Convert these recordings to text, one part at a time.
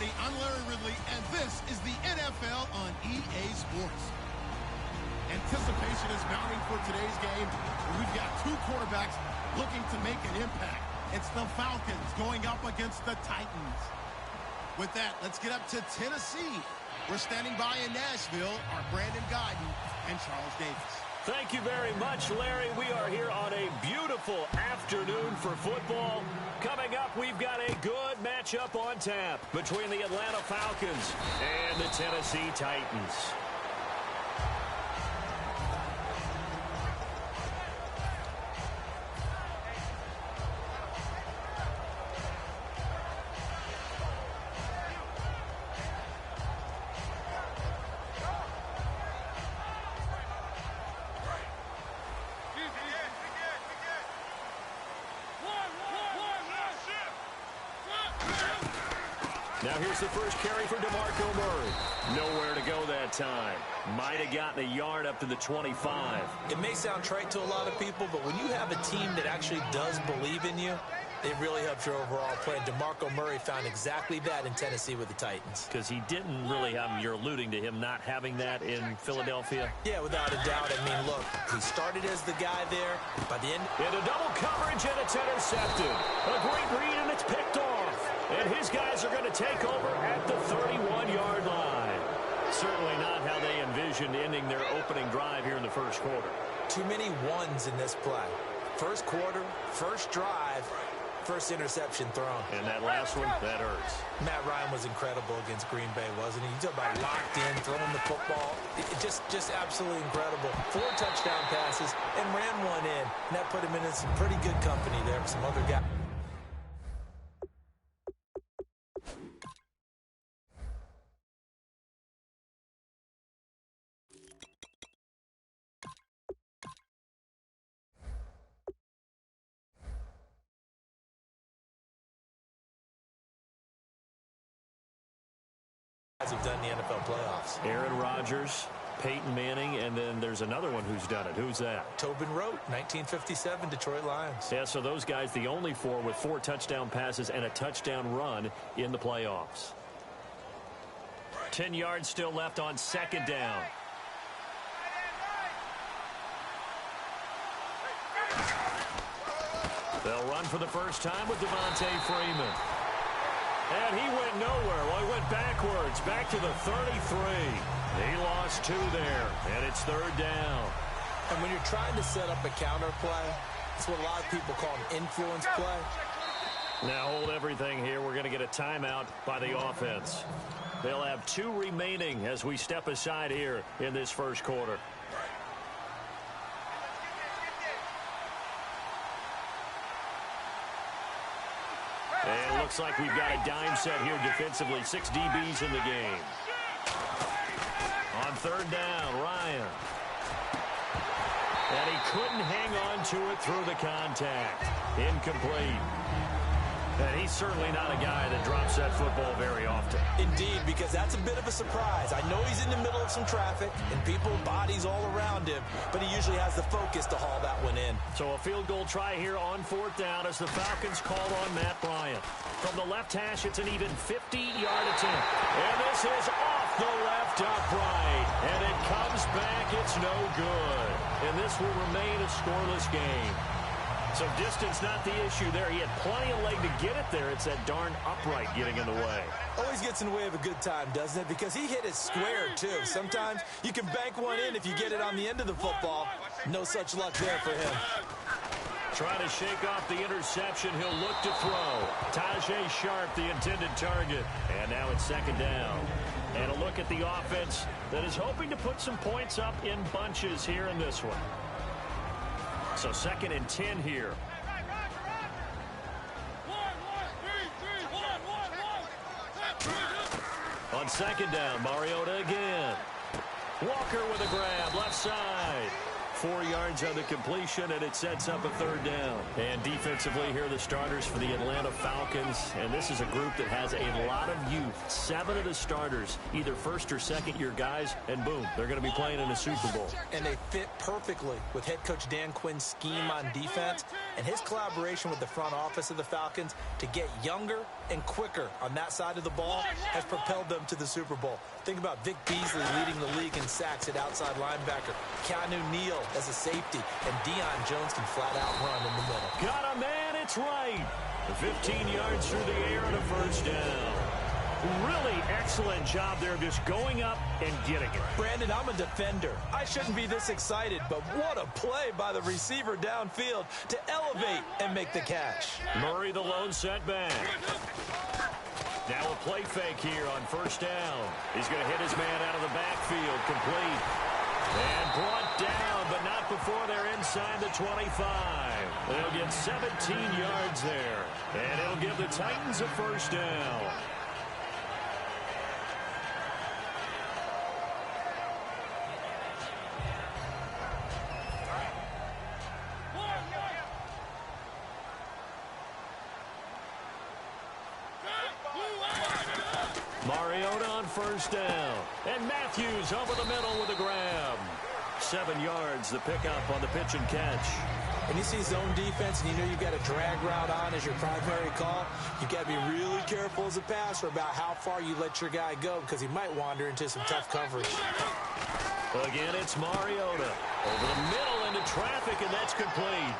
everybody. I'm Larry Ridley, and this is the NFL on EA Sports. Anticipation is mounting for today's game. We've got two quarterbacks looking to make an impact. It's the Falcons going up against the Titans. With that, let's get up to Tennessee. We're standing by in Nashville, our Brandon Guyton and Charles Davis. Thank you very much, Larry. We are here on a beautiful afternoon for football. Coming up, we've got a good matchup on tap between the Atlanta Falcons and the Tennessee Titans. Now here's the first carry for DeMarco Murray. Nowhere to go that time. Might have gotten a yard up to the 25. It may sound trite to a lot of people, but when you have a team that actually does believe in you, it really helps your overall play. And DeMarco Murray found exactly that in Tennessee with the Titans. Because he didn't really have, you're alluding to him not having that in Philadelphia? Yeah, without a doubt. I mean, look, he started as the guy there. By the end, into double coverage, and it's intercepted. A great read, and it's picked off. And his guys are going to take over at the 31-yard line. Certainly not how they envisioned ending their opening drive here in the first quarter. Too many ones in this play. First quarter, first drive, first interception thrown. And that last one, that hurts. Matt Ryan was incredible against Green Bay, wasn't he? You talk about locked in, throwing the football. Just absolutely incredible. 4 touchdown passes and ran one in. And that put him in some pretty good company there with some other guys. Have done the NFL playoffs. Aaron Rodgers, Peyton Manning, and then there's another one who's done it. Who's that? Tobin Rote, 1957, Detroit Lions. Yeah, so those guys, the only 4 with 4 touchdown passes and a touchdown run in the playoffs. 10 yards still left on second down. They'll run for the first time with Devontae Freeman. And he went nowhere. Well, he went backwards, back to the 33. He lost 2 there, and it's third down. And when you're trying to set up a counter play, it's what a lot of people call an influence play. Now hold everything here. We're going to get a timeout by the offense. They'll have 2 remaining as we step aside here in this first quarter. And it looks like we've got a dime set here defensively. 6 DBs in the game. On third down, Ryan. And he couldn't hang on to it through the contact. Incomplete. And he's certainly not a guy that drops that football very often. Indeed, because that's a bit of a surprise. I know he's in the middle of some traffic and people, bodies all around him, but he usually has the focus to haul that one in. So a field goal try here on fourth down as the Falcons call on Matt Bryant. From the left hash, it's an even 50-yard attempt. And this is off the left upright. And it comes back. It's no good. And this will remain a scoreless game. So distance not the issue there. He had plenty of leg to get it there. It's that darn upright getting in the way. Always gets in the way of a good time, doesn't it? Because he hit it square, too. Sometimes you can bank one in if you get it on the end of the football. No such luck there for him. Trying to shake off the interception. He'll look to throw. Tajay Sharp, the intended target. And now it's second down. And a look at the offense that is hoping to put some points up in bunches here in this one. So second and 10 here. On second down, Mariota again. Walker with a grab, left side. 4 yards on the completion, and it sets up a third down. And defensively, here are the starters for the Atlanta Falcons. And this is a group that has a lot of youth. 7 of the starters, either first or second-year guys, and boom, they're going to be playing in a Super Bowl. And they fit perfectly with head coach Dan Quinn's scheme on defense. And his collaboration with the front office of the Falcons to get younger and quicker on that side of the ball has propelled them to the Super Bowl. Think about Vic Beasley leading the league in sacks at outside linebacker, Keanu Neal as a safety, and Deion Jones can flat out run in the middle. Got a man, it's right. 15 yards through the air and a first down. Really excellent job there just going up and getting it. Brandon, I'm a defender. I shouldn't be this excited, but what a play by the receiver downfield to elevate and make the catch. Murray the lone setback. Now a play fake here on first down. He's going to hit his man out of the backfield, complete. And brought down, but not before they're inside the 25. They'll get 17 yards there, and it'll give the Titans a first down. Mariota on first down. And Matthews over the middle with a grab. 7 yards, the pickup on the pitch and catch. When you see zone defense and you know you've got a drag route on as your primary call, you've got to be really careful as a passer about how far you let your guy go because he might wander into some tough coverage. Again, it's Mariota. Over the middle into traffic, and that's complete.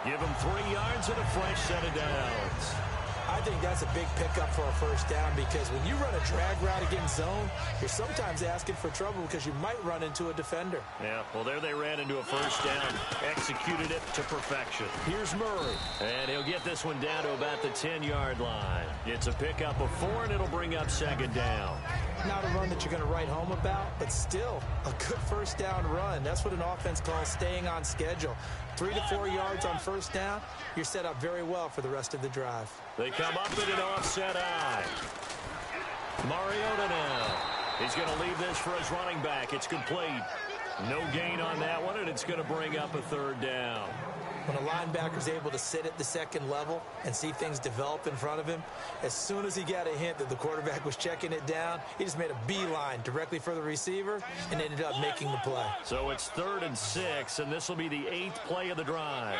Give him 3 yards and a fresh set of downs. I think that's a big pickup for a first down because when you run a drag route against zone, you're sometimes asking for trouble because you might run into a defender. Yeah, well, there they ran into a first down. Executed it to perfection. Here's Murray. And he'll get this one down to about the 10-yard line. It's a pickup of 4, and it'll bring up second down. Not a run that you're going to write home about, but still a good first down run. That's what an offense calls staying on schedule. 3 to 4 yards on first down, you're set up very well for the rest of the drive. They come up in an offset eye. Mariota now. He's going to leave this for his running back. It's complete. No gain on that one, and it's going to bring up a third down. When a linebacker's able to sit at the second level and see things develop in front of him, as soon as he got a hint that the quarterback was checking it down, he just made a beeline directly for the receiver and ended up making the play. So it's 3rd and 6, and this will be the 8th play of the drive.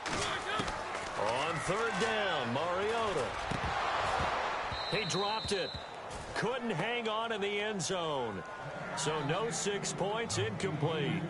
On 3rd down, Mariota. He dropped it. Couldn't hang on in the end zone. So no 6 points, incomplete.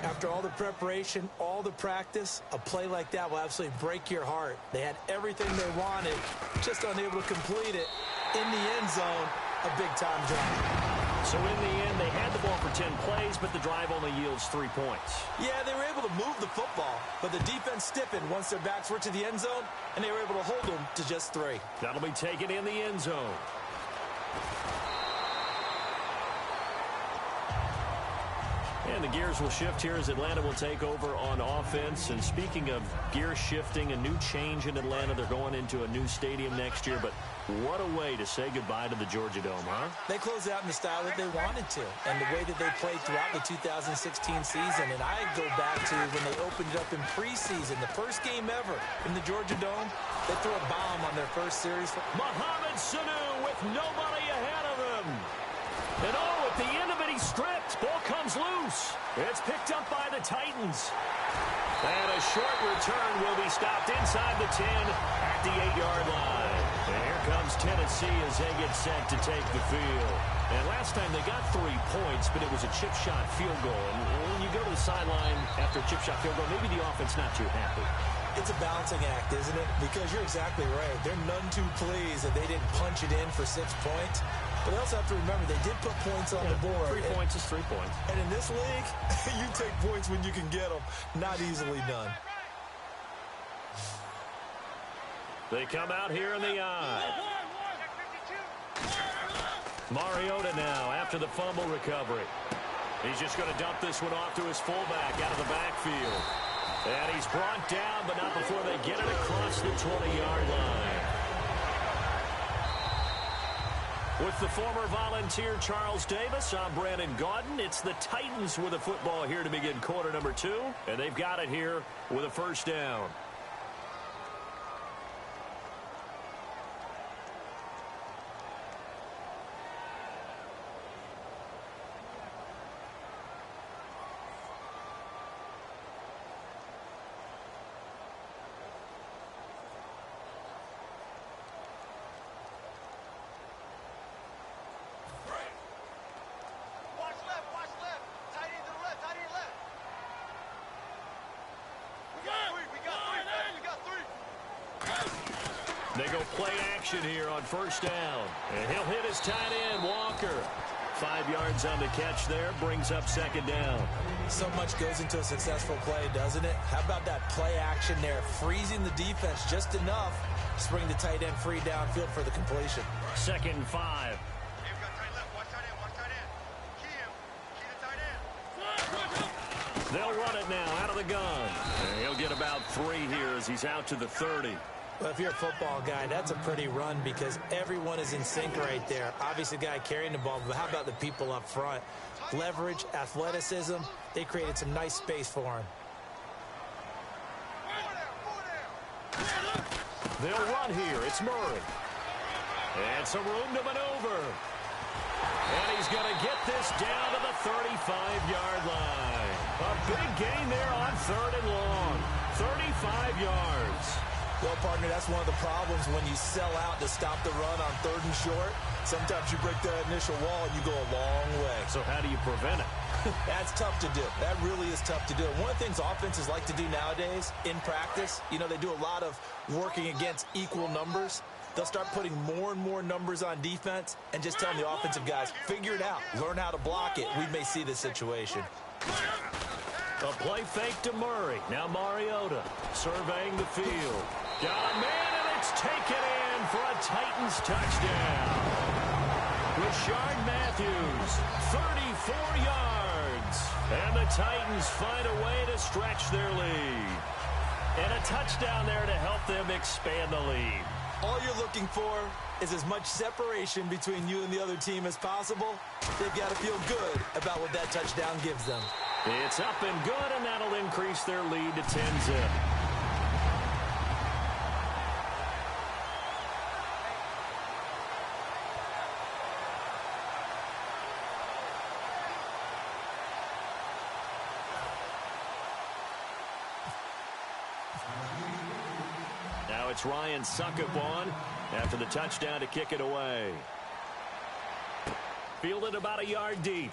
After all the preparation, all the practice, a play like that will absolutely break your heart. They had everything they wanted, just unable to complete it. In the end zone, a big-time drive. So in the end, they had the ball for 10 plays, but the drive only yields 3 points. Yeah, they were able to move the football, but the defense stiffened once their backs were to the end zone, and they were able to hold them to just 3. That'll be taken in the end zone. And the gears will shift here as Atlanta will take over on offense. And speaking of gear shifting, a new change in Atlanta. They're going into a new stadium next year. But what a way to say goodbye to the Georgia Dome, huh? They closed out in the style that they wanted to and the way that they played throughout the 2016 season. And I go back to when they opened it up in preseason, the first game ever in the Georgia Dome. They threw a bomb on their first series. Mohamed Sanu with nobody ahead of him. And oh, at the end of it, he stripped. Ball comes loose. It's picked up by the Titans. And a short return will be stopped inside the 10 at the 8-yard line. And here comes Tennessee as they get set to take the field. And last time they got 3 points, but it was a chip shot field goal. And when you go to the sideline after a chip shot field goal, maybe the offense not too happy. It's a balancing act, isn't it? Because you're exactly right. They're none too pleased that they didn't punch it in for 6 points. But they also have to remember they did put points on the board. 3 points is 3 points. And in this league, you take points when you can get them. Not easily done. They come out here in the eye. Mariota now after the fumble recovery. He's just going to dump this one off to his fullback out of the backfield. And he's brought down, but not before they get it across the 20-yard line. With the former Volunteer Charles Davis, I'm Brandon Gaudin. It's the Titans with the football here to begin quarter number 2. And they've got it here with a first down. They go play action here on first down. And he'll hit his tight end, Walker. 5 yards on the catch there, brings up second down. So much goes into a successful play, doesn't it? How about that play action there, freezing the defense just enough to bring the tight end free downfield for the completion. 2nd and 5. They'll run it now out of the gun. And he'll get about 3 here as he's out to the 30. Well, if you're a football guy, that's a pretty run because everyone is in sync right there. Obviously, the guy carrying the ball, but how about the people up front? Leverage, athleticism, they created some nice space for him. They'll run here. It's Murray. And some room to maneuver. And he's going to get this down to the 35-yard line. A big gain there on 3rd and long. 35 yards. Well, partner, that's one of the problems when you sell out to stop the run on 3rd and short. Sometimes you break that initial wall and you go a long way. So how do you prevent it? That's tough to do. That really is tough to do. One of the things offenses like to do nowadays in practice, you know, they do a lot of working against equal numbers. They'll start putting more and more numbers on defense and just telling the offensive guys, figure it out. Learn how to block it. We may see this situation. A play fake to Murray. Now Mariota surveying the field. Got a man, and it's taken in for a Titans touchdown. Rashard Matthews, 34 yards. And the Titans find a way to stretch their lead. And a touchdown there to help them expand the lead. All you're looking for is as much separation between you and the other team as possible. They've got to feel good about what that touchdown gives them. It's up and good, and that'll increase their lead to 10-zip. Now it's Ryan Suckup on after the touchdown to kick it away. Fielded about a yard deep.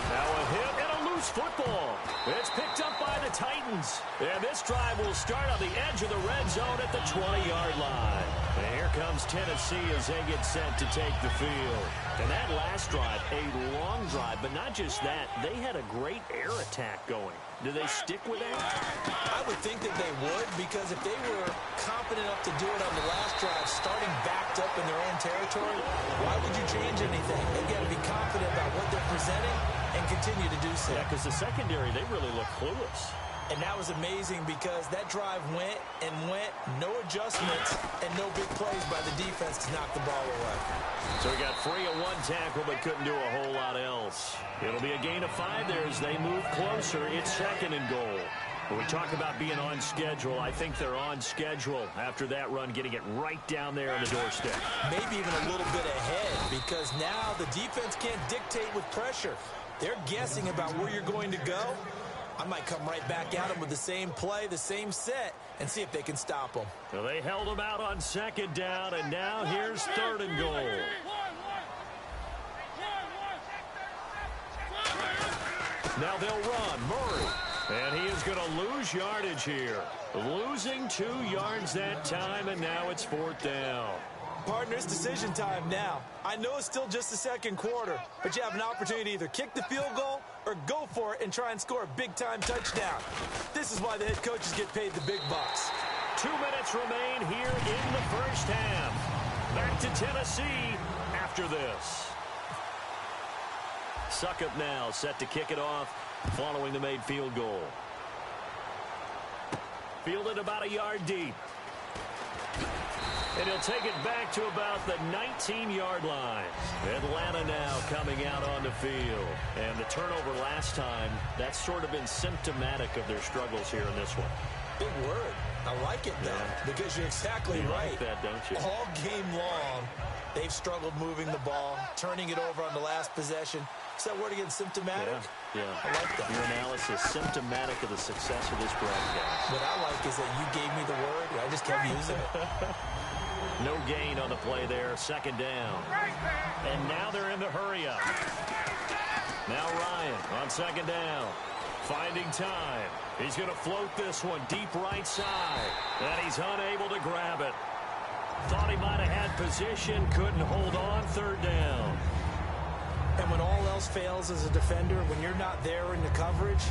Now a hit and a loose football. It's picked up by the Titans. And this drive will start on the edge of the red zone at the 20-yard line. And here comes Tennessee as they get set to take the field. And that last drive, a long drive, but not just that. They had a great air attack going. Do they stick with that? I would think that they would, because if they were confident enough to do it on the last drive, starting backed up in their own territory, why would you change anything? They've got to be confident about what they're presenting and continue to do so. Yeah, because the secondary, they really look clueless. And that was amazing because that drive went and went, no adjustments, and no big plays by the defense to knock the ball away. So we got free of one tackle, but couldn't do a whole lot else. It'll be a gain of 5 there as they move closer. It's 2nd and goal. When we talk about being on schedule, I think they're on schedule after that run, getting it right down there on the doorstep. Maybe even a little bit ahead, because now the defense can't dictate with pressure. They're guessing about where you're going to go. I might come right back at them with the same play, the same set, and see if they can stop them. So they held them out on 2nd down, and now here's 3rd and goal. Now they'll run. Murray. And he is going to lose yardage here. Losing 2 yards that time, and now it's 4th down. Partner, it's decision time now. I know it's still just the 2nd quarter, but you have an opportunity to either kick the field goal or go for it and try and score a big-time touchdown. This is why the head coaches get paid the big bucks. 2 minutes remain here in the first half. Back to Tennessee after this. Suckup now set to kick it off following the made field goal. Fielded about a yard deep. And he'll take it back to about the 19-yard line. Atlanta now coming out on the field. And the turnover last time, that's sort of been symptomatic of their struggles here in this one. Big word. I like it, though, because you're exactly right. You like that, don't you? All game long, they've struggled moving the ball, turning it over on the last possession. Is that word again, symptomatic? Yeah. I like that. Your analysis, symptomatic of the success of this broadcast. What I like is that you gave me the word, and I just kept using it. No gain on the play there, 2nd down. And now they're in the hurry up. Now Ryan on 2nd down. Finding time. He's going to float this one deep right side. And he's unable to grab it. Thought he might have had position, couldn't hold on. Third down. And when all else fails as a defender, when you're not there in the coverage,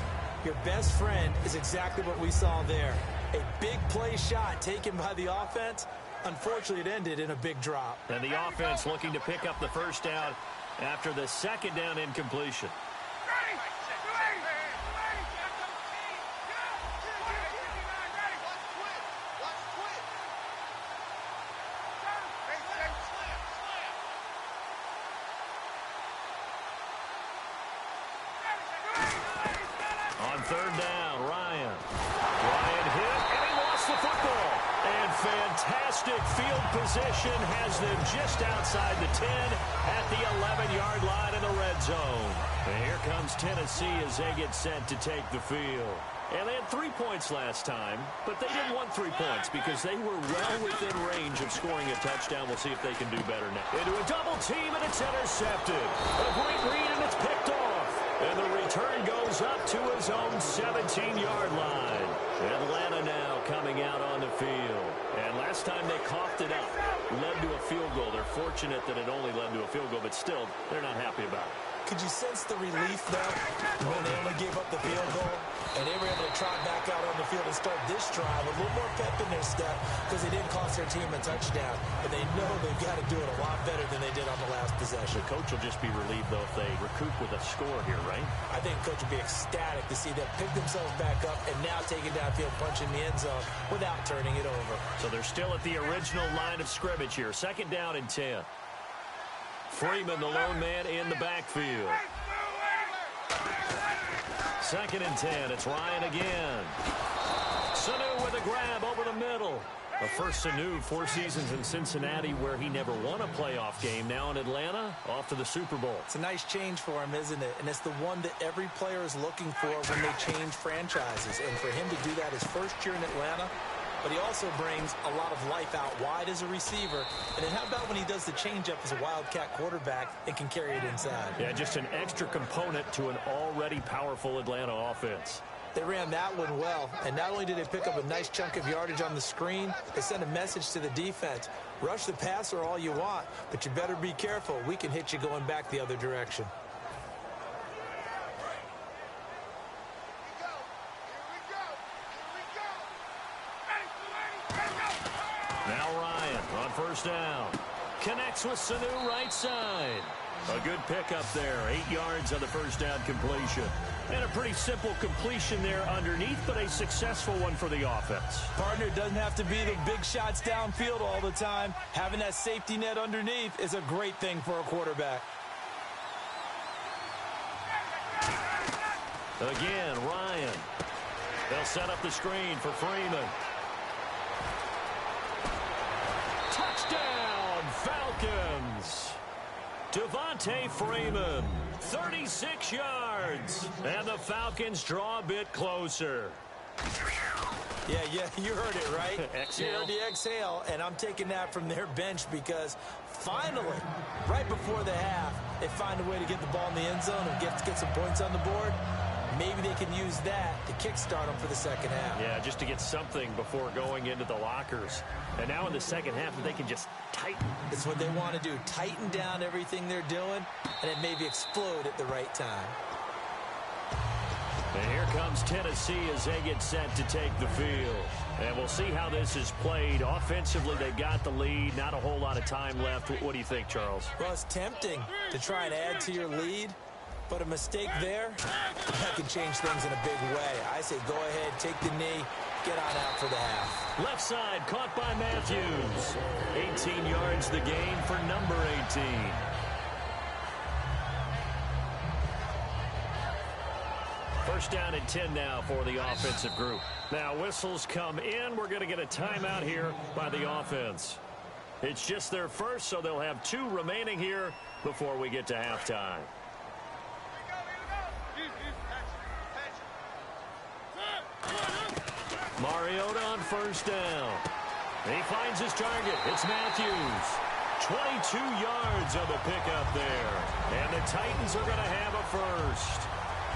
your best friend is exactly what we saw there. A big play shot taken by the offense. Unfortunately, it ended in a big drop. And the offense looking to pick up the first down after the second down incompletion. On third down, Ryan hit, and he lost the football. And fantastic field position has them just outside the 10 at the 11-yard line in the red zone. And here comes Tennessee as they get set to take the field. And they had 3 points last time, but they didn't want 3 points because they were well within range of scoring a touchdown. We'll see if they can do better now. Into a double team, and it's intercepted. A great read, and it's picked off. And the return goes up to his own 17-yard line. Atlanta now coming out on the field. And last time they coughed it up, led to a field goal. They're fortunate that it only led to a field goal, but still, they're not happy about it. Could you sense the relief, though, when they only gave up the field goal? And they were able to trot back out on the field and start this drive with a little more pep in their step because they didn't cost their team a touchdown. But they know they've got to do it a lot better than they did on the last possession. The coach will just be relieved, though, if they recoup with a score here, right? I think coach will be ecstatic to see them pick themselves back up and now take it downfield, punch in the end zone without turning it over. So they're still at the original line of scrimmage here. Second down and 10. Freeman, the lone man, in the backfield. Second and 10. It's Ryan again. Sanu with a grab over the middle. A first Sanu, 4 seasons in Cincinnati where he never won a playoff game. Now in Atlanta, off to the Super Bowl. It's a nice change for him, isn't it? And it's the one that every player is looking for when they change franchises. And for him to do that his first year in Atlanta, but he also brings a lot of life out wide as a receiver. And then how about when he does the changeup as a Wildcat quarterback and can carry it inside? Yeah, just an extra component to an already powerful Atlanta offense. They ran that one well, and not only did they pick up a nice chunk of yardage on the screen, they sent a message to the defense. Rush the passer all you want, but you better be careful. We can hit you going back the other direction. Now Ryan on first down. Connects with Sanu right side. A good pickup there. 8 yards on the first down completion. And a pretty simple completion there underneath, but a successful one for the offense. Partner, it doesn't have to be the big shots downfield all the time. Having that safety net underneath is a great thing for a quarterback. Again, Ryan. They'll set up the screen for Freeman. Touchdown, Falcons. Devontae Freeman, 36 yards. And the Falcons draw a bit closer. Yeah, you heard it, right? Exhale. You heard the exhale, and I'm taking that from their bench because finally, right before the half, they find a way to get the ball in the end zone and get some points on the board. Maybe they can use that to kickstart them for the second half. Yeah, just to get something before going into the lockers. And now in the second half, they can just tighten. It's what they want to do. Tighten down everything they're doing, and then maybe explode at the right time. And here comes Tennessee as they get set to take the field. And we'll see how this is played. Offensively, they've got the lead. Not a whole lot of time left. What do you think, Charles? Well, it's tempting to try and add to your lead. But a mistake there, that can change things in a big way. I say go ahead, take the knee, get on out for the half. Left side, caught by Matthews. 18 yards the gain for number 18. First down and 10 now for the offensive group. Now whistles come in. We're going to get a timeout here by the offense. It's just their first, so they'll have 2 remaining here before we get to halftime. Mariota on first down. He finds his target. It's Matthews. 22 yards on the pickup there. And the Titans are going to have a first.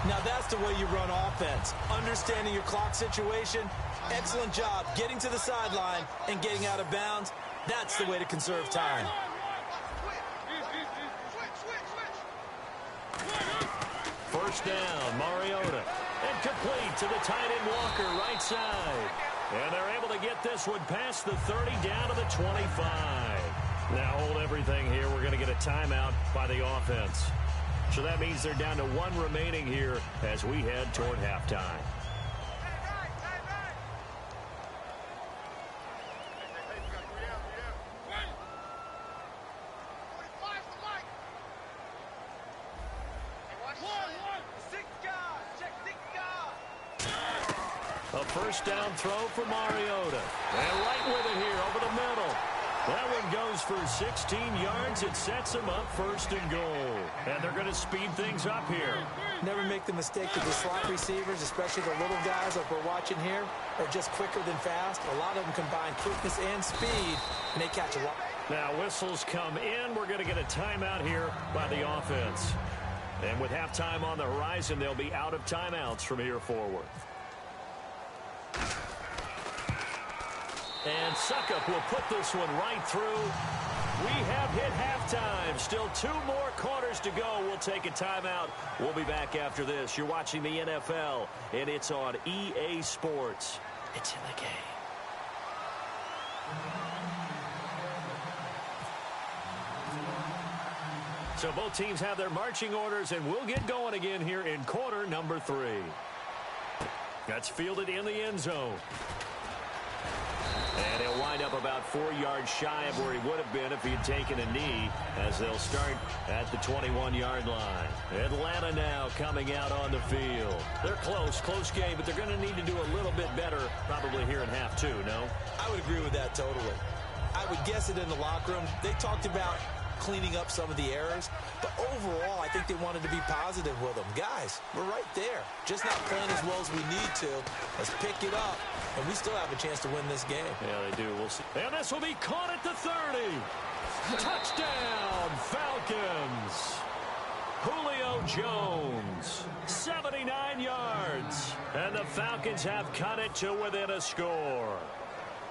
Now that's the way you run offense. Understanding your clock situation. Excellent job getting to the sideline and getting out of bounds. That's the way to conserve time. First down, Mariota. And complete to the tight end Walker, right side. And they're able to get this one past the 30 down to the 25. Now hold everything here. We're going to get a timeout by the offense. So that means they're down to one remaining here as we head toward halftime. A first down throw for Mariota. And right with it here over the middle. That one goes for 16 yards. It sets them up first and goal. And they're going to speed things up here. Never make the mistake that the slot receivers, especially the little guys like we're watching here, are just quicker than fast. A lot of them combine quickness and speed, and they catch a lot. Now whistles come in. We're going to get a timeout here by the offense. And with halftime on the horizon, they'll be out of timeouts from here forward. And Suckup will put this one right through. We have hit halftime. Still 2 more quarters to go. We'll take a timeout. We'll be back after this. You're watching the NFL, and it's on EA Sports. It's in the game. So both teams have their marching orders, and we'll get going again here in quarter number 3. That's fielded in the end zone. And he'll wind up about 4 yards shy of where he would have been if he had taken a knee, as they'll start at the 21-yard line. Atlanta now coming out on the field. They're close game, but they're going to need to do a little bit better probably here in half 2, no? I would agree with that totally. I would guess it in the locker room. They talked about cleaning up some of the errors, but overall I think they wanted to be positive with them. Guys, we're right there, just not playing as well as we need to. Let's pick it up, and we still have a chance to win this game. Yeah, they do. We'll see. And this will be caught at the 30. Touchdown Falcons. Julio Jones, 79 yards, and the Falcons have cut it to within a score.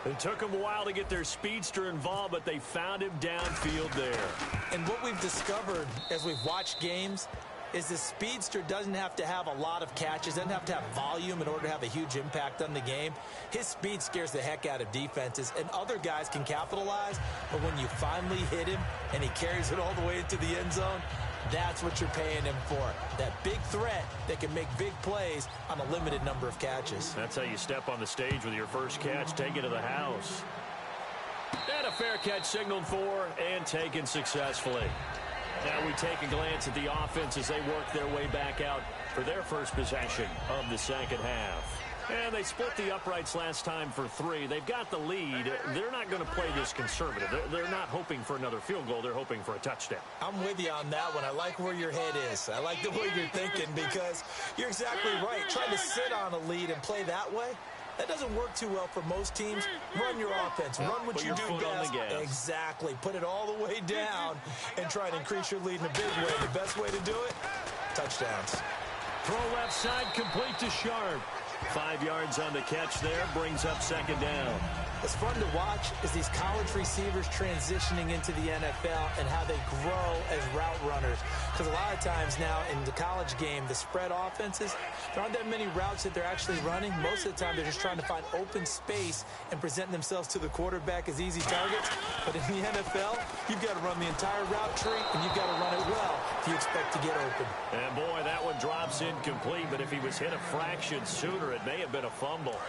It took them a while to get their speedster involved, but they found him downfield there. And what we've discovered as we've watched games is the speedster doesn't have to have a lot of catches, doesn't have to have volume in order to have a huge impact on the game. His speed scares the heck out of defenses, and other guys can capitalize, but when you finally hit him and he carries it all the way into the end zone, that's what you're paying him for. That big threat that can make big plays on a limited number of catches. That's how you step on the stage with your first catch, take it to the house. And a fair catch signaled for and taken successfully. Now we take a glance at the offense as they work their way back out for their first possession of the second half. And they split the uprights last time for 3. They've got the lead. They're not going to play this conservative. They're not hoping for another field goal. They're hoping for a touchdown. I'm with you on that one. I like where your head is. I like the way you're thinking, because you're exactly right. Trying to sit on a lead and play that way, that doesn't work too well for most teams. Run your offense. Run what you do best. Exactly. Put it all the way down and try to increase your lead in a big way. The best way to do it, touchdowns. Throw left side, complete to Sharp. 5 yards on the catch there, brings up second down. What's fun to watch is these college receivers transitioning into the NFL and how they grow as route runners. Because a lot of times now in the college game, the spread offenses, there aren't that many routes that they're actually running. Most of the time, they're just trying to find open space and present themselves to the quarterback as easy targets. But in the NFL, you've got to run the entire route tree, and you've got to run it well if you expect to get open. And boy, that one drops incomplete, but if he was hit a fraction sooner, it may have been a fumble.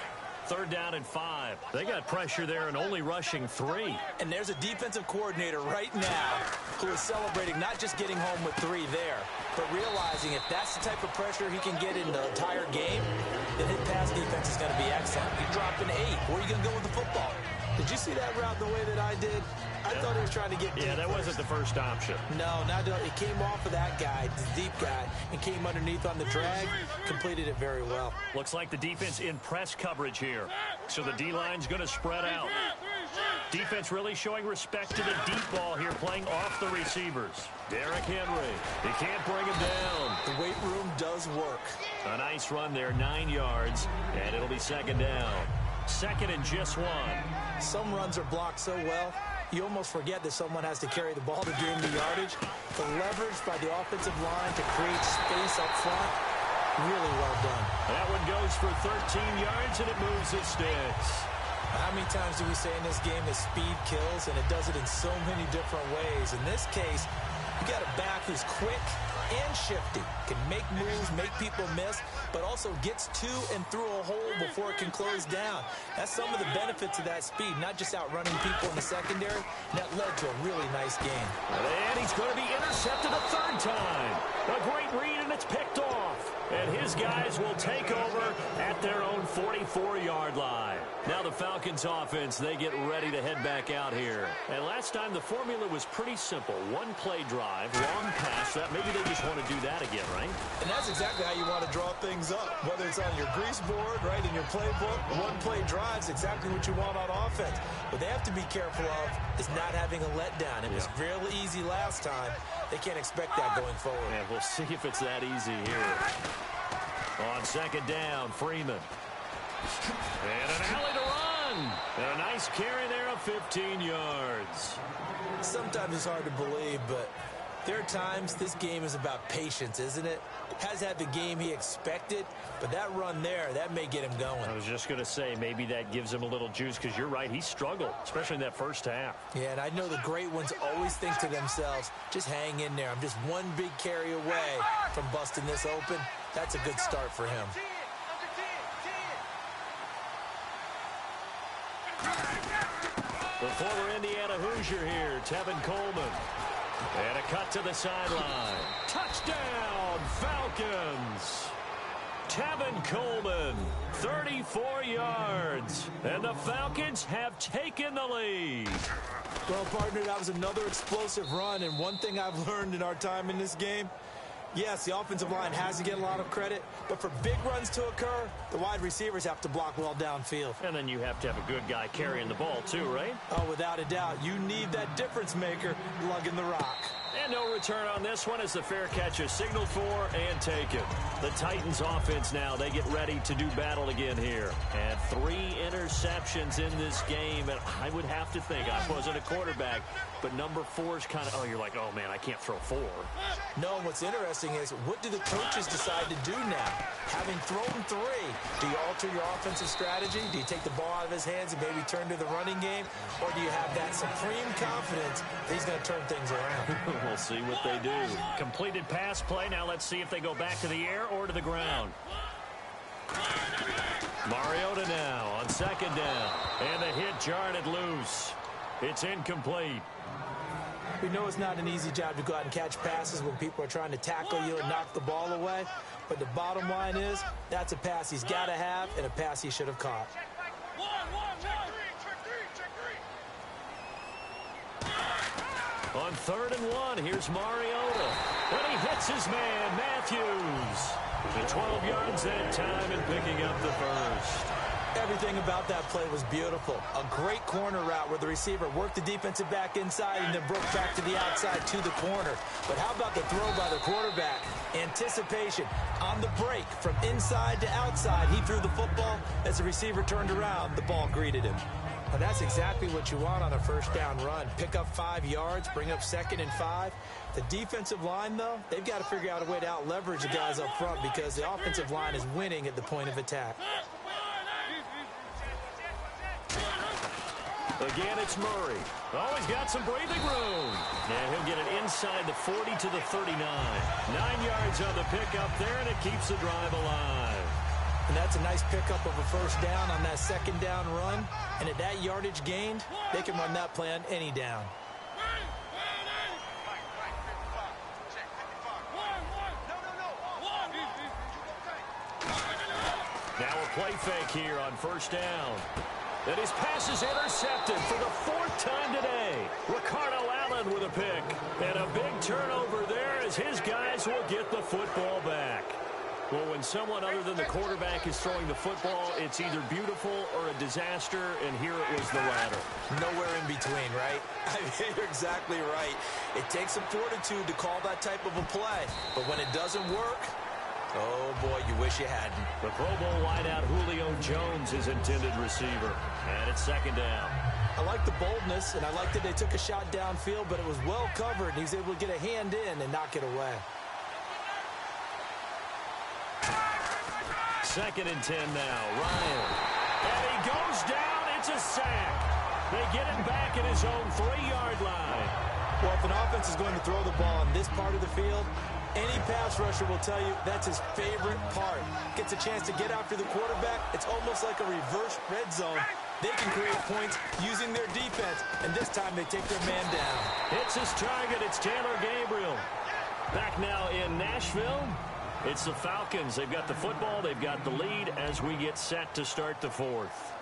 3rd down and 5. They got pressure there and only rushing 3. And there's a defensive coordinator right now who is celebrating not just getting home with 3 there, but realizing if that's the type of pressure he can get in the entire game, then his pass defense is going to be excellent. You're dropping 8. Where are you going to go with the football? Did you see that route the way that I did? I thought he was trying to get deep. Yeah, that wasn't the first option. No, it came off of that guy, the deep guy, and came underneath on the drag, completed it very well. Looks like the defense in press coverage here. So the D-line's going to spread out. Defense really showing respect to the deep ball here, playing off the receivers. Derrick Henry. He can't bring him down. The weight room does work. A nice run there, 9 yards, and it'll be second down. Second and just 1. Some runs are blocked so well, you almost forget that someone has to carry the ball to gain the yardage. The leverage by the offensive line to create space up front, really well done. That one goes for 13 yards, and it moves the sticks. How many times do we say in this game that speed kills, and it does it in so many different ways? In this case, you got a back who's quick and shifty, can make moves, make people miss, but also gets to and through a hole before it can close down. That's some of the benefits of that speed, not just outrunning people in the secondary. And that led to a really nice game. And he's going to be intercepted a third time. A great read, and it's picked off. And his guys will take over at their own 44-yard line. Now the Falcons offense, they get ready to head back out here. And last time the formula was pretty simple. One play drive, long pass. That maybe they just want to do that again, right? And that's exactly how you want to draw things up. Whether it's on your grease board, right, in your playbook, one play drive is exactly what you want on offense. What they have to be careful of is not having a letdown. It was real easy last time. They can't expect that going forward. And we'll see if it's that easy here. On second down, Freeman. And an alley to run. And a nice carry there of 15 yards. Sometimes it's hard to believe, but there are times this game is about patience, isn't it? Has had the game he expected, but that run there, that may get him going. I was just going to say, maybe that gives him a little juice, because you're right, he struggled, especially in that first half. Yeah, and I know the great ones always think to themselves, just hang in there. I'm just one big carry away from busting this open. That's a good start for him. The former Indiana Hoosier here, Tevin Coleman. And a cut to the sideline. Touchdown, Falcons! Tevin Coleman, 34 yards. And the Falcons have taken the lead. Well, partner, that was another explosive run. And one thing I've learned in our time in this game, yes, the offensive line has to get a lot of credit, but for big runs to occur, the wide receivers have to block well downfield. And then you have to have a good guy carrying the ball too, right? Oh, without a doubt. You need that difference maker lugging the rock. And no return on this one as the fair catch is signaled for and taken. The Titans offense now, they get ready to do battle again here. And 3 interceptions in this game. And I would have to think, I wasn't a quarterback, but number 4 is kind of, oh, you're like, oh, man, I can't throw 4. No, what's interesting is, what do the coaches decide to do now? Having thrown 3, do you alter your offensive strategy? Do you take the ball out of his hands and maybe turn to the running game? Or do you have that supreme confidence that he's going to turn things around? We'll see what they do. Completed pass play. Now let's see if they go back to the air or to the ground. Mariota now on second down. And the hit jarred it loose. It's incomplete. We know it's not an easy job to go out and catch passes when people are trying to tackle you and knock the ball away. But the bottom line is, that's a pass he's got to have and a pass he should have caught. On 3rd and 1, here's Mariota. And he hits his man, Matthews. The 12 yards that time and picking up the first. Everything about that play was beautiful. A great corner route where the receiver worked the defensive back inside and then broke back to the outside to the corner. But how about the throw by the quarterback? Anticipation on the break from inside to outside. He threw the football. As the receiver turned around, the ball greeted him. And that's exactly what you want on a first down run. Pick up 5 yards, bring up 2nd and 5. The defensive line, though, they've got to figure out a way to out-leverage the guys up front because the offensive line is winning at the point of attack. Again, it's Murray. Oh, he's got some breathing room. And he'll get it inside the 40 to the 39. 9 yards on the pickup there, and it keeps the drive alive. And that's a nice pickup of a first down on that second down run. And at that yardage gained, they can run that play on any down. Now a play fake here on first down. And his pass is intercepted for the 4th time today. Ricardo Allen with a pick. And a big turnover there as his guys will get the football back. Well, when someone other than the quarterback is throwing the football, it's either beautiful or a disaster, and here it was the latter. Nowhere in between, right? I mean, you're exactly right. It takes some fortitude to call that type of a play, but when it doesn't work, oh boy, you wish you hadn't. The Pro Bowl wideout Julio Jones is intended receiver, and it's second down. I like the boldness, and I like that they took a shot downfield, but it was well covered, and he was able to get a hand in and knock it away. Second and 10 now. Ryan. And he goes down. It's a sack. They get him back at his own 3-yard line. Well, if an offense is going to throw the ball on this part of the field, any pass rusher will tell you that's his favorite part. Gets a chance to get after the quarterback. It's almost like a reverse red zone. They can create points using their defense, and this time they take their man down. It's his target. It's Taylor Gabriel. Back now in Nashville. It's the Falcons. They've got the football. They've got the lead as we get set to start the fourth.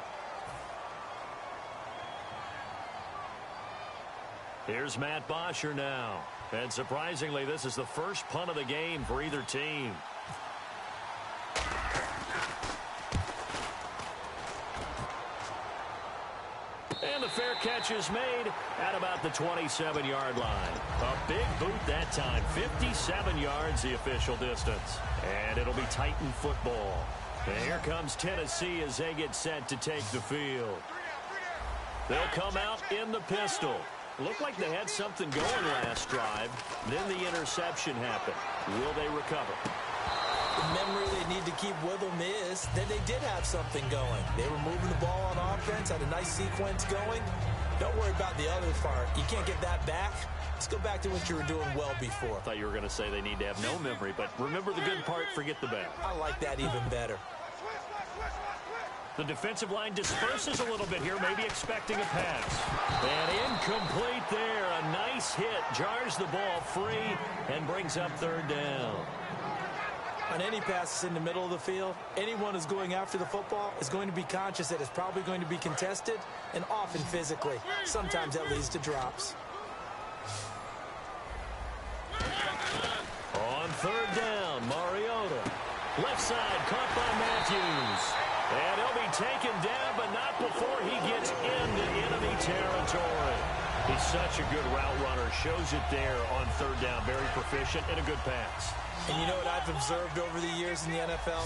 Here's Matt Bosher now. And surprisingly, this is the first punt of the game for either team. And the fair catch is made at about the 27-yard line. A big boot that time. 57 yards, the official distance. And it'll be Titan football. And here comes Tennessee as they get set to take the field. They'll come out in the pistol. Looked like they had something going last drive. Then the interception happened. Will they recover? The memory they need to keep with them is that they did have something going. They were moving the ball on offense, had a nice sequence going. Don't worry about the other part. You can't get that back. Let's go back to what you were doing well before. I thought you were going to say they need to have no memory, but remember the good part, forget the bad. I like that even better. The defensive line disperses a little bit here, maybe expecting a pass. And incomplete there. A nice hit. Jars the ball free and brings up third down. On any passes in the middle of the field, anyone who's going after the football is going to be conscious that it's probably going to be contested and often physically. Sometimes that leads to drops. On third down, Mariota. Left side, caught by Matthews. And he'll be taken down, but not before he gets into enemy territory. He's such a good route runner. Shows it there on third down. Very proficient and a good pass. And you know what I've observed over the years in the NFL?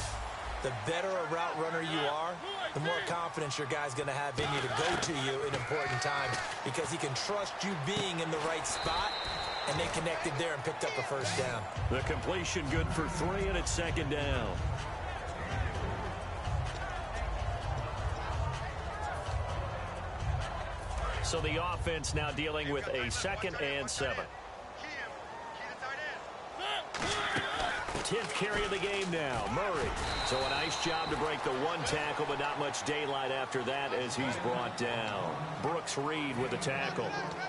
The better a route runner you are, the more confidence your guy's going to have in you to go to you in important times because he can trust you being in the right spot, and they connected there and picked up a first down. The completion good for 3, and it's second down. So the offense now dealing with a 2nd and 7. 10th carry of the game now, Murray. So a nice job to break the 1 tackle, but not much daylight after that as he's brought down. Brooks Reed with a tackle.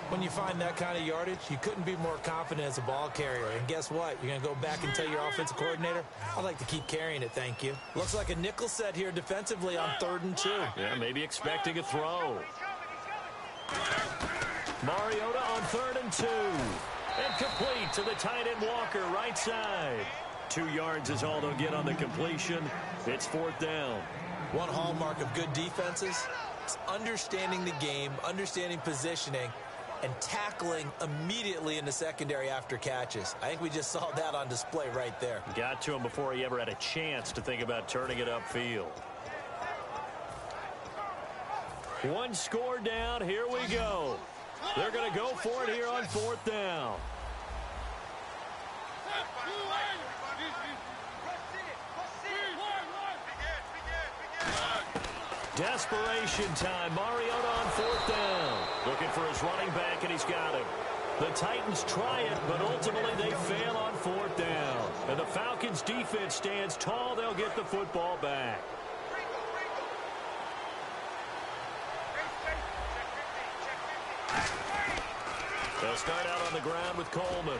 When you find that kind of yardage, you couldn't be more confident as a ball carrier. And guess what? You're going to go back and tell your offensive coordinator, I'd like to keep carrying it, thank you. Looks like a nickel set here defensively on 3rd and 2. Yeah, maybe expecting a throw. Mariota on 3rd and 2. And complete to the tight end Walker, right side. 2 yards is all they'll get on the completion. It's 4th down. One hallmark of good defenses is understanding the game, understanding positioning, and tackling immediately in the secondary after catches. I think we just saw that on display right there. Got to him before he ever had a chance to think about turning it upfield. 1 score down. Here we go. They're going to go for it here on 4th down. Desperation time. Mariota on 4th down. Looking for his running back, and he's got him. The Titans try it, but ultimately they fail on 4th down. And the Falcons' defense stands tall. They'll get the football back. They'll start out on the ground with Coleman.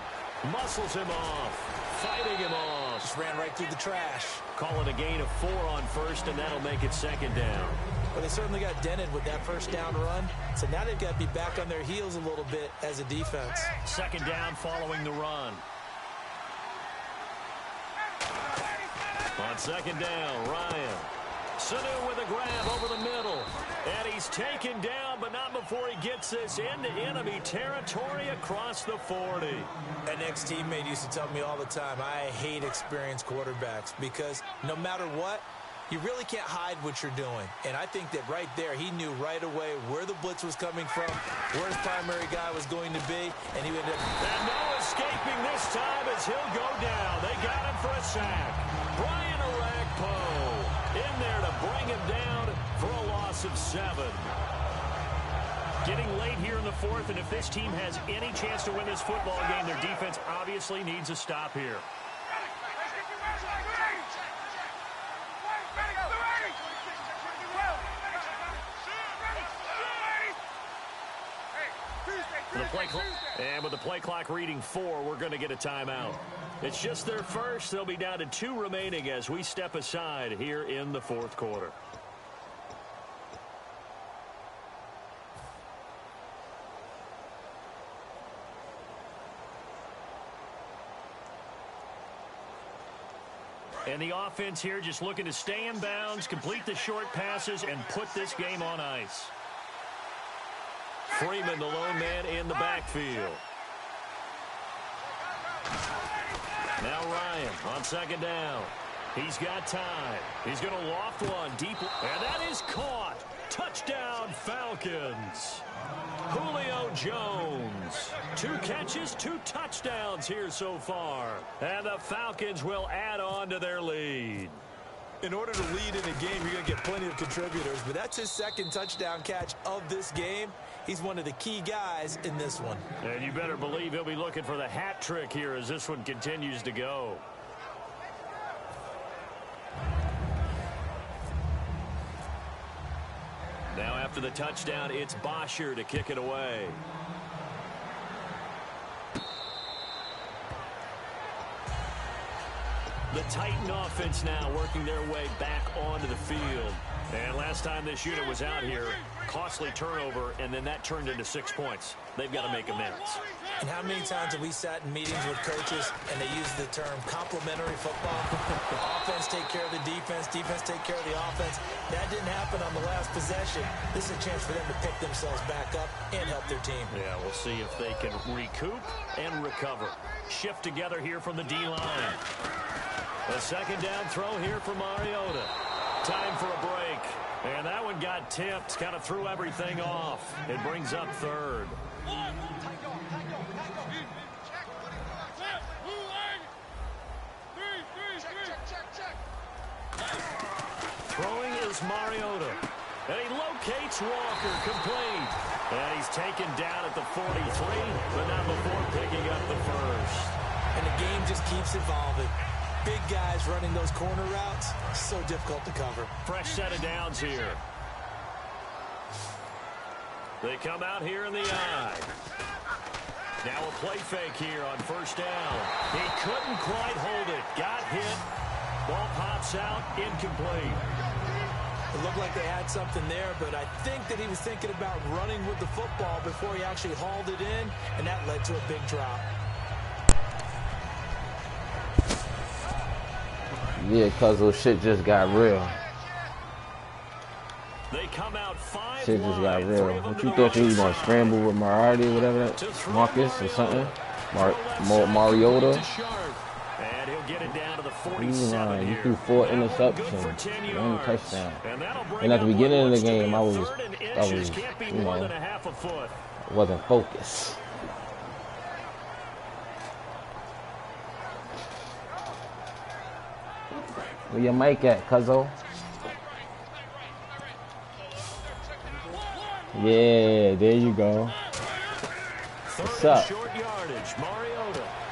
Muscles him off. Fighting him off. Just ran right through the trash. Call it a gain of 4 on 1st, and that'll make it 2nd down. But they certainly got dented with that 1st down run. So now they've got to be back on their heels a little bit as a defense. 2nd down following the run. second down, Ryan. Sanu with a grab over the middle. And he's taken down, but not before he gets this into enemy territory across the 40. An ex-teammate used to tell me all the time, I hate experienced quarterbacks because no matter what, you really can't hide what you're doing. And I think that right there, he knew right away where the blitz was coming from, where his primary guy was going to be, and he would have... And no escaping this time as he'll go down. They got him for a sack. Brian Orakpo in there to bring him down for a loss of 7. Getting late here in the fourth, and if this team has any chance to win this football game, their defense obviously needs a stop here. And with the play clock reading 4, we're going to get a timeout. It's just their first. They'll be down to 2 remaining as we step aside here in the fourth quarter. And the offense here just looking to stay in bounds, complete the short passes, and put this game on ice. Freeman, the lone man in the backfield. Now Ryan on second down. He's got time. He's going to loft one deep. And that is caught. Touchdown, Falcons. Julio Jones. 2 catches, 2 touchdowns here so far. And the Falcons will add on to their lead. In order to lead in a game, you're going to get plenty of contributors, but that's his second touchdown catch of this game. He's one of the key guys in this one. And you better believe he'll be looking for the hat trick here as this one continues to go. Now after the touchdown, it's Bosher to kick it away. The Titan offense now working their way back onto the field. And last time this unit was out here, costly turnover, and then that turned into 6 points. They've got to make amends. And how many times have we sat in meetings with coaches and they use the term complementary football? Offense take care of the defense, defense take care of the offense. That didn't happen on the last possession. This is a chance for them to pick themselves back up and help their team. Yeah, we'll see if they can recoup and recover. Shift together here from the D-line. A second down throw here for Mariota. Time for a break. And that one got tipped, kind of threw everything off. It brings up third. Throwing is Mariota. And he locates Walker, complete. And he's taken down at the 43, but not before picking up the first. And the game just keeps evolving. Big guys running those corner routes, so difficult to cover. Fresh set of downs here. They come out here in the eye. Now a play fake here on first down. He couldn't quite hold it. Got hit. Ball pops out, incomplete. It looked like they had something there, but I think that he was thinking about running with the football before he actually hauled it in, and that led to a big drop. Yeah, cause those shit just got real. They come out 5 Shit just got real. What you thought you was gonna scramble with Mariota or whatever that Marcus or something? Mariota? And he'll get it down to the 47 You here. threw 4 interceptions, 1 touchdown. And at the beginning of the game, I was you know, wasn't focused. Where your mic at, cuzzo? Yeah, there you go. What's up?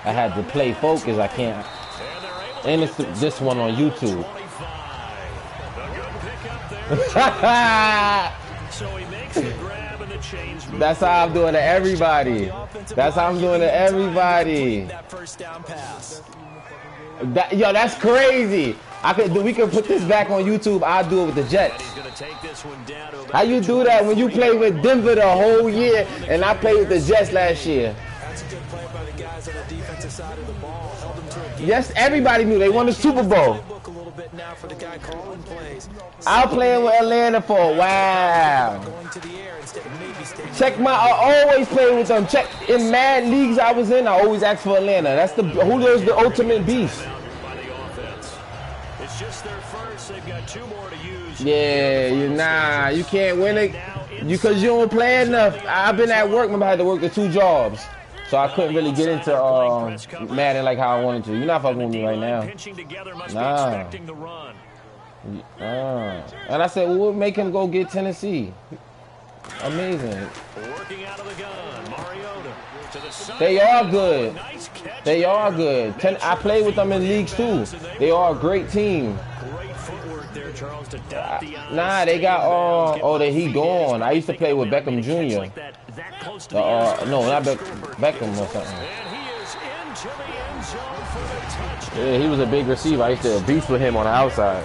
I had to play focus. I can't. And it's this one on YouTube. That's how I'm doing to everybody. That's how I'm doing to everybody. Yo, that's crazy. We could put this back on YouTube. I'll do it with the Jets. How you do that when you play with Denver the whole year and I played with the Jets last year? That's a good play by the guys on the defensive side of the ball. Held them to a game. Yes, everybody knew they won the Super Bowl. now for the guy calling plays. I'm playing with Atlanta for a while. Going to the air instead of maybe staying. Check I always play with them. Check in mad leagues I was in. I always ask for Atlanta. That's Julio's the ultimate beast. It's just their first. They've got 2 more to use. Yeah, you can't win it because you don't play enough. I've been at work. Remember, I had to work the 2 jobs. So I couldn't really get into Madden like how I wanted to. You're not fucking with me right now. Nah. And I said, well, we'll make him go get Tennessee. Amazing. They are good. They are good. I play with them in leagues too. They are a great team. Nah, they got he gone. I used to play with Beckham Jr. No, not Beckham or something. Yeah, he was a big receiver. I used to beast with him on the outside.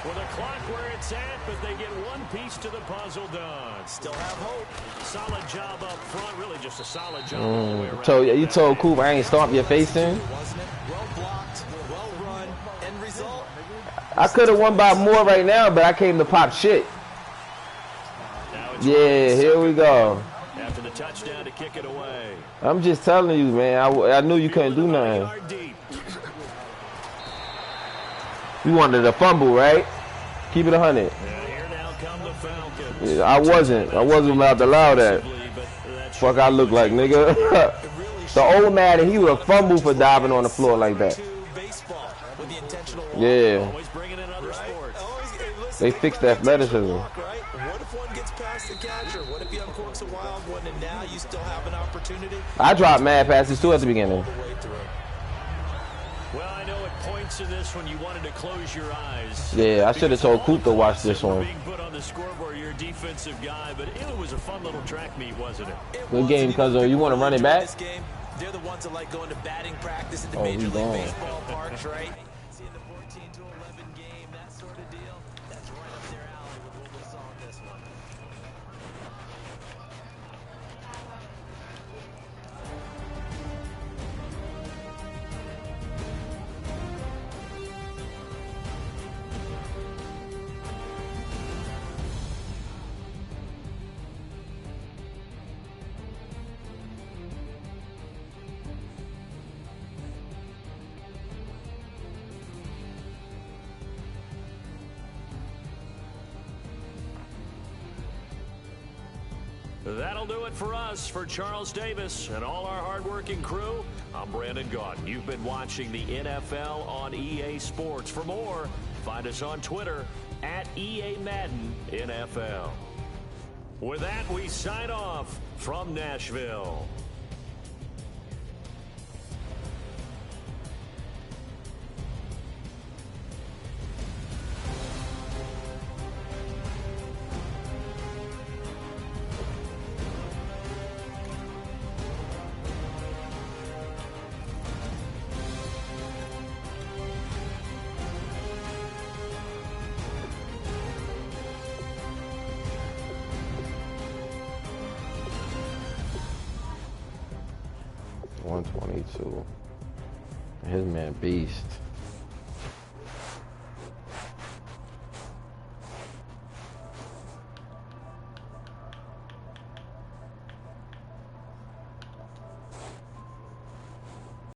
With a clock where it's at, but they get one piece to the puzzle done. Still have hope. Solid job up front. Really just a solid job all the way around. So you told Coop I ain't stomp your face in? Well blocked, well run, end result. I could have won by more right now, but I came to pop shit. Yeah, here we go. After the touchdown to kick it away. I'm just telling you, man. I knew you couldn't do nothing. You wanted a fumble, right? Keep it 100. Yeah, I wasn't about to allow that. Fuck, I look like, nigga. The old man, he would have fumbled for diving on the floor like that. Yeah. They fixed the athleticism. What if one gets past the catcher? What if he uncorks a wild one and now you still have an opportunity? I dropped mad passes too at the beginning. Well, I know at points in this one you wanted to close your eyes. Yeah, I should have told Coop to watch this one. Being put on the scoreboard, you're a defensive guy, but it was a fun little track meet, wasn't it? Good game, cuz you want to run it back? They're the ones that like going to batting practice at the Major League Baseball parks, right? Seeing the 14-11 game, that sort of deal. That's right up their alley with what we saw in this one. That'll do it for us. For Charles Davis and all our hardworking crew, I'm Brandon Gaudin. You've been watching the NFL on EA Sports. For more, find us on Twitter at EA Madden NFL. With that, we sign off from Nashville. .122. His man beast.